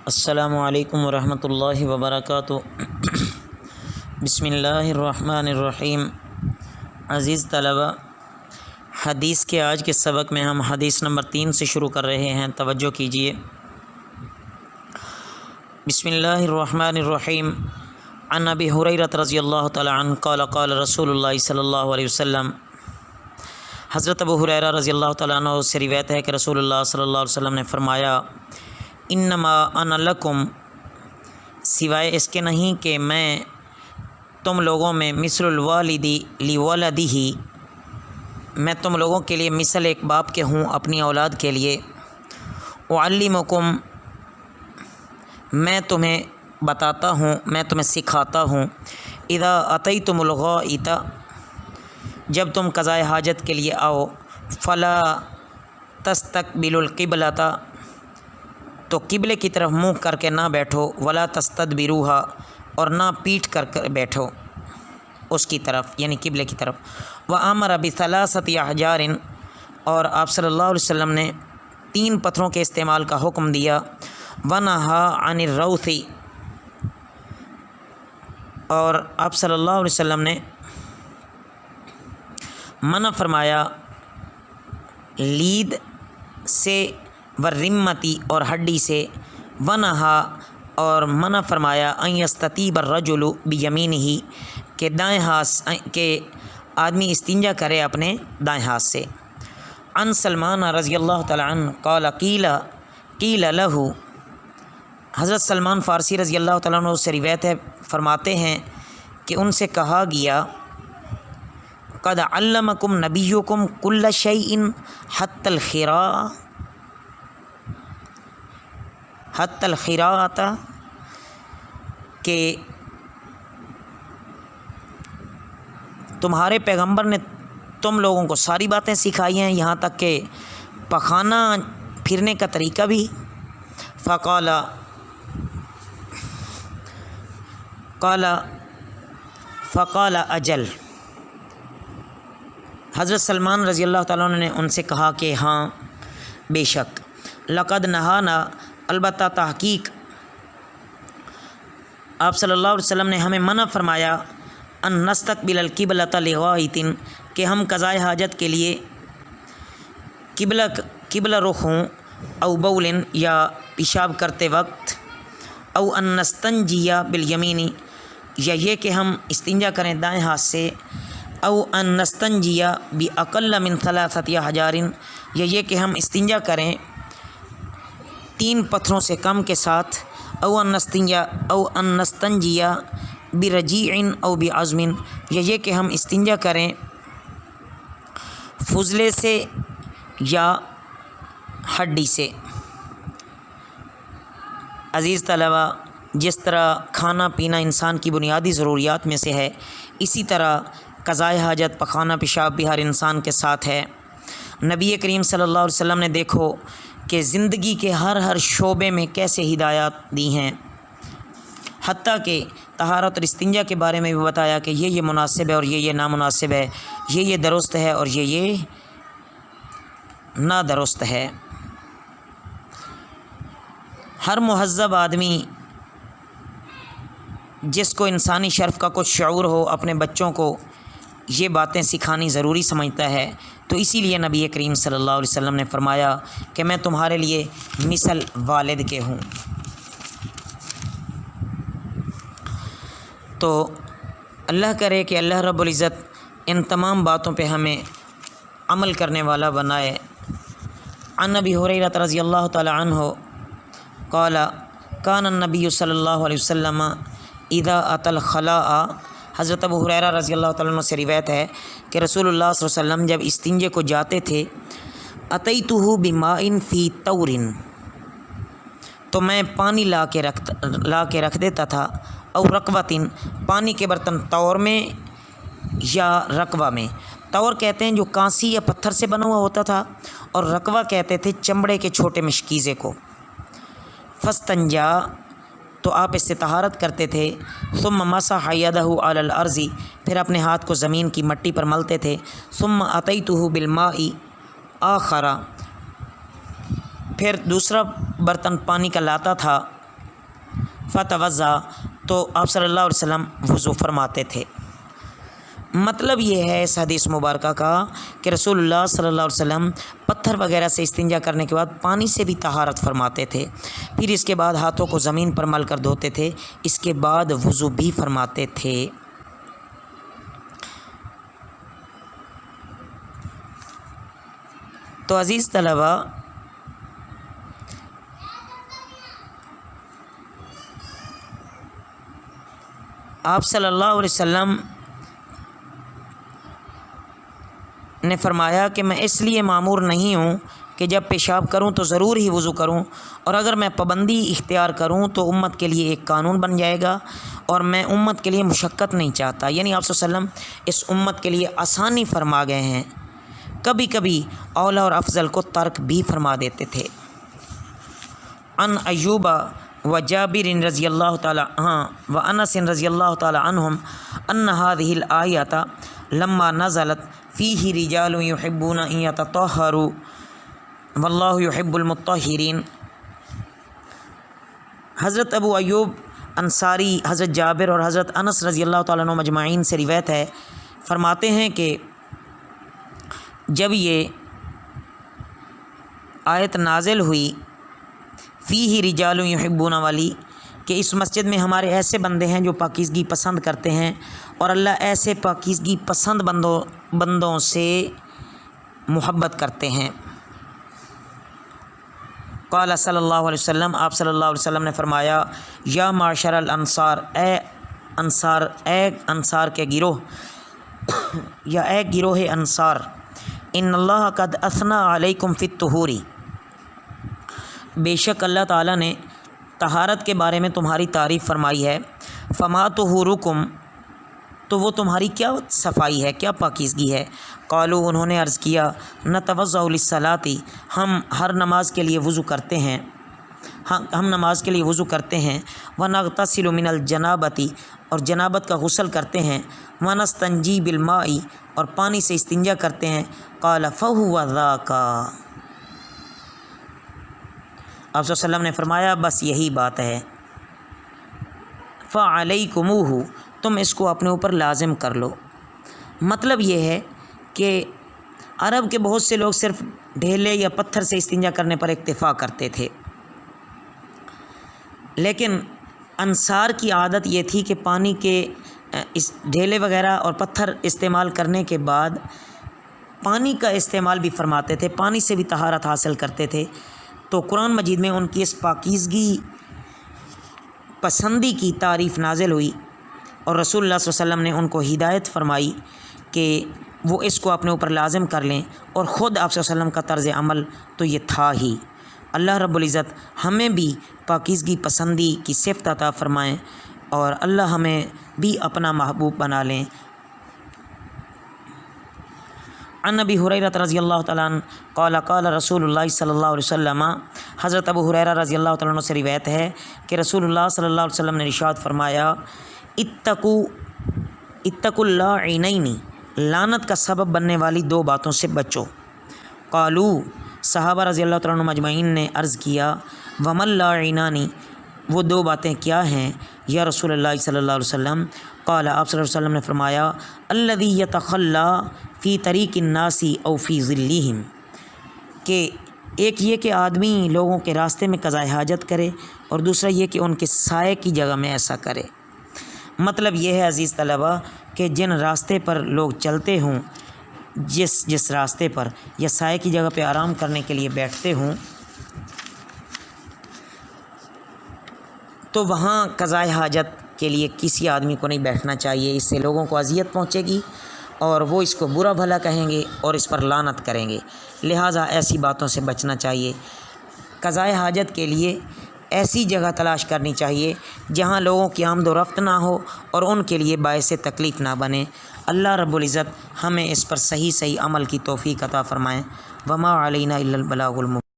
السلام علیکم ورحمۃ اللہ وبرکاتہ۔ بسم اللہ الرحمن الرحیم۔ عزیز طلبہ، حدیث کے آج کے سبق میں ہم حدیث نمبر 3 سے شروع کر رہے ہیں، توجہ کیجیے۔ بسم اللہ الرحمن الرحیم۔ عن ابی ہریرہ رضی اللہ تعالی عنہ قال قال رسول اللہ صلی اللہ علیہ وسلم۔ حضرت ابو ہریرہ رضی اللہ تعالیٰ عنہ سے روایت ہے کہ رسول اللہ صلی اللہ علیہ وسلم نے فرمایا، انما انا لکم، سوائے اس کے نہیں کہ میں تم لوگوں میں مثل الوالدی لولدہ، میں تم لوگوں کے لیے مثل ایک باپ کے ہوں اپنی اولاد کے لیے۔ اعلمکم، میں تمہیں بتاتا ہوں، میں تمہیں سکھاتا ہوں۔ اذا اتیتم الغائط، جب تم قضائے حاجت کے لیے آؤ، فلا تستقبلوا القبلۃ، تو قبلے کی طرف منہ کر کے نہ بیٹھو، ولا تستدبروها، اور نہ پیٹ کر بیٹھو اس کی طرف، یعنی قبلے کی طرف۔ وامر بثلاثۃ احجار، اور آپ صلی اللہ علیہ وسلم نے 3 پتھروں کے استعمال کا حکم دیا۔ ونہا عن الروث، اور آپ صلی اللہ علیہ وسلم نے منع فرمایا لید سے، والرمتی، اور ہڈی سے۔ ونہا، اور منع فرمایا ان یستطیب الرجل بیمینہ، کہ دائیں ہاتھ کہ آدمی استنجا کرے اپنے دائیں ہاتھ سے۔ عن سلمان رضی اللہ تعالی عنہ قال قیل لہ، حضرت سلمان فارسی رضی اللہ تعالیٰ عنہ سے روایت ہے، فرماتے ہیں کہ ان سے کہا گیا، قد علمکم نبیکم کل شیء حتی الخراۃ، کہ تمہارے پیغمبر نے تم لوگوں کو ساری باتیں سکھائی ہیں، یہاں تک کہ پخانہ پھرنے کا طریقہ بھی۔ فقال اجل، حضرت سلمان رضی اللہ تعالیٰ عنہ نے ان سے کہا کہ ہاں بے شک، لقد نہانا، البتہ تحقیق آپ صلی اللہ علیہ وسلم نے ہمیں منع فرمایا، ان نستقبل القبلۃ لغائط، کہ ہم قضائے حاجت کے لیے قبلہ رخ ہوں، او بول، یا پیشاب کرتے وقت، او ان نستنجی بالیمین، یا یہ کہ ہم استنجا کریں دائیں ہاتھ سے، او ان نستنجی باقل من 3 احجار، یا یہ کہ ہم استنجا کریں 3 پتھروں سے کم کے ساتھ، او ان نستنجی برجیع او بعظم، یا یہ کہ ہم استنجا کریں فضلے سے یا ہڈی سے۔ عزیز طلبہ، جس طرح کھانا پینا انسان کی بنیادی ضروریات میں سے ہے، اسی طرح قضائے حاجت، پخانہ پیشاب بھی ہر انسان کے ساتھ ہے۔ نبی کریم صلی اللہ علیہ وسلم نے دیکھو کہ زندگی کے ہر شعبے میں کیسے ہدایات دی ہیں، حتیٰ کہ طہارت اور استنجا کے بارے میں بھی بتایا کہ یہ مناسب ہے اور یہ نامناسب ہے، یہ درست ہے اور یہ نادرست ہے۔ ہر مہذب آدمی جس کو انسانی شرف کا کچھ شعور ہو، اپنے بچوں کو یہ باتیں سکھانی ضروری سمجھتا ہے، تو اسی لیے نبی کریم صلی اللہ علیہ وسلم نے فرمایا کہ میں تمہارے لیے مثل والد کے ہوں۔ تو اللہ کرے کہ اللہ رب العزت ان تمام باتوں پہ ہمیں عمل کرنے والا بنائے۔ عن ابی ہریرہ رضی اللہ تعالی عنہ قال کان النبی صلی اللہ علیہ وسلم اذا اتى الخلاء، حضرت ابو ہریرہ رضی اللہ تعالیٰ عنہ سے روایت ہے کہ رسول اللہ صلی اللہ علیہ وسلم جب استنجے کو جاتے تھے، اتیتہ بماء فی طور، تو میں پانی لا کے رکھ دیتا تھا، او رکوۃ، پانی کے برتن طور میں یا رکوہ میں۔ طور کہتے ہیں جو کانسی یا پتھر سے بنا ہوا ہوتا تھا، اور رکوہ کہتے تھے چمڑے کے چھوٹے مشکیزے کو۔ فاستنجا، تو آپ اس سے طہارت کرتے تھے۔ ثم مسح یدہ علی الارض، پھر اپنے ہاتھ کو زمین کی مٹی پر ملتے تھے۔ ثم اتیتہ بالماء آخر، پھر دوسرا برتن پانی کا لاتا تھا، फ़तवज़्ज़ा तो आप सल्लल्लाहु अलैहि वसल्लम वज़ू फरमाते थे। मतलब ये है इस हदीस मुबारक का कि रसूलुल्लाह सल्लल्लाहु अलैहि वसल्लम पत्थर वगैरह से इस्तिंजा करने के बाद पानी से भी तहारत फरमाते थे, फिर इसके बाद हाथों को ज़मीन पर मल कर धोते थे, इसके बाद वज़ू भी फरमाते थे। तो अज़ीज़ तलबा, आप सल्लल्लाहु अलैहि वसल्लम ने फरमाया कि मैं इसलिए मामूर नहीं हूँ कि जब पेशाब करूँ तो ज़रूर ही वज़ू करूँ, और अगर मैं पाबंदी इख्तियार करूँ तो उम्मत के लिए एक कानून बन जाएगा, और मैं उम्मत के लिए मुशक्क़त नहीं चाहता। यानी आप सल्लल्लाहु अलैहि वसल्लम इस उम्मत के लिए आसानी फरमा गए हैं। कभी कभी औला और अफजल को तर्क भी फरमा देते थे। अन अय्यूबा व जाबिर रज़ियल्लाहु ताला व अनस रज़ियल्लाहु ताला अन्हुम अन्न हाज़िहिल आयता लम्मा नज़लत फ़ीही रिजालुन युहिब्बूना अन यततहहरू वल्लाहु युहिब्बुल मुत्तहिरीन। हज़रत अबू अय्यूब अंसारी, हज़रत जाबिर और हज़रत अनस रज़ियल्लाहु ताला अन्हुम अजमाइन से रिवायत है, फरमाते हैं कि जब ये आयत नाजिल हुई फ़ीही रिजालुन युहिब्बूना वाली, कि इस मस्जिद में हमारे ऐसे बंदे हैं जो पाकीज़गी पसंद करते हैं, और अल्लाह ऐसे पाकीज़गी पसंद बंदों से मुहब्बत करते हैं। क़ाल सल्लल्लाहु अलैहि वसल्लम, आप सल्लल्लाहु अलैहि वसल्लम ने फरमाया, या माशरल अंसार, ए अंसार के गिरोह, या ए गिरोह अंसार, इन्नल्लाह क़द असना अलैकुम फ़ित तुहूरी, बेशक अल्लाह ताला ने तहारत के बारे में तुम्हारी तारीफ़ फरमाई है। फ़मा तुहूरुकुम, तो वो तुम्हारी क्या सफ़ाई है, क्या पाकीज़गी है। क़ालू, उन्होंने अर्ज़ किया, नतवज़्ज़उ लिस्सलाती, हम हर नमाज के लिए वज़ू करते हैं, हम नमाज के लिए वज़ू करते हैं। व नग़तसिलु मिनल जनाबती, और जनाबत का गुस्ल करते हैं। व नस्तंजी बिलमाई, और पानी से इस्तिंजा करते हैं। क़ाल फ़हुव ज़ाका, आप सल्लल्लाहु अलैहि वसल्लम ने फरमाया, बस यही बात है। फ़अलैकुमुहु, तुम इसको अपने ऊपर लाजिम कर लो। मतलब ये है कि अरब के बहुत से लोग सिर्फ़ ढेले या पत्थर से इस्तिंजा करने पर इक्तिफ़ा करते थे, लेकिन अंसार की आदत ये थी कि पानी के इस ढेले वगैरह और पत्थर इस्तेमाल करने के बाद पानी का इस्तेमाल भी फरमाते थे, पानी से भी तहारत हासिल करते थे। तो कुरान मजीद में उनकी इस पाकीज़गी पसंदी की तारीफ़ नाजिल हुई, और रसूलुल्लाह सल्लल्लाहु अलैहि वसल्लम ने उनको हिदायत फरमाई कि वो इसको अपने ऊपर लाजिम कर लें, और ख़ुद आप सल्लल्लाहु अलैहि वसल्लम का तर्ज़ अमल तो ये था ही। अल्लाह रब्बुल इज़्ज़त हमें भी पाकीज़गी पसंदी की सिफ़त अता फ़रमाएँ, और अल्लाह हमें भी अपना महबूब बना लें। अन अबी हुरैरा रज़ियल्लाहु तआला अन्हु क़ाल क़ाल रसूलुल्लाह सल्लल्लाहु अलैहि वसल्लम, हज़रत अबू हुरैरा रज़ियल्लाहु तआला अन्हु से रिवायत है कि रसूलुल्लाह सल्लल्लाहु अलैहि वसल्लम ने इरशाद फरमाया, इत्तकुल लाइनैनी, लानत का सबब बनने वाली दो बातों से बचो। क़ालू, सहाबा रज़ियल्लाहु तआला अन्हुम अजमईन ने अर्ज़ किया, वमल लाइनानी, वो दो बातें क्या हैं या रसूलुल्लाह सल्लल्लाहु अलैहि वसल्लम। क़ाल, आप सल्लल्लाहु अलैहि वसल्लम ने फरमाया, अल्लज़ी यतखल्ला फ़ी तरीक़िन नासी औ फ़ी ज़िल्लिहिम, कि एक ये कि आदमी लोगों के रास्ते में क़ज़ाए हाजत करे, और दूसरा ये कि उनके साए की जगह में ऐसा करे। मतलब ये है अज़ीज़ तलबा कि जिन रास्ते पर लोग चलते हों, जिस रास्ते पर या साए की जगह पे आराम करने के लिए बैठते हों, तो वहाँ क़ज़ाए हाजत के लिए किसी आदमी को नहीं बैठना चाहिए। इससे लोगों को अज़ियत पहुँचेगी और वो इसको बुरा भला कहेंगे और इस पर लानत करेंगे। लिहाजा ऐसी बातों से बचना चाहिए। क़ज़ाए हाजत के लिए ऐसी जगह तलाश करनी चाहिए जहाँ लोगों की आमद व रफ्त ना हो और उनके लिए बायस तकलीफ़ ना बने। अल्लाह रब्बुल इज़्ज़त हमें इस पर सही अमल की तौफ़ीक़ अता फ़रमाएँ। वमा अलैना इल्लल बलागुल मुबीन।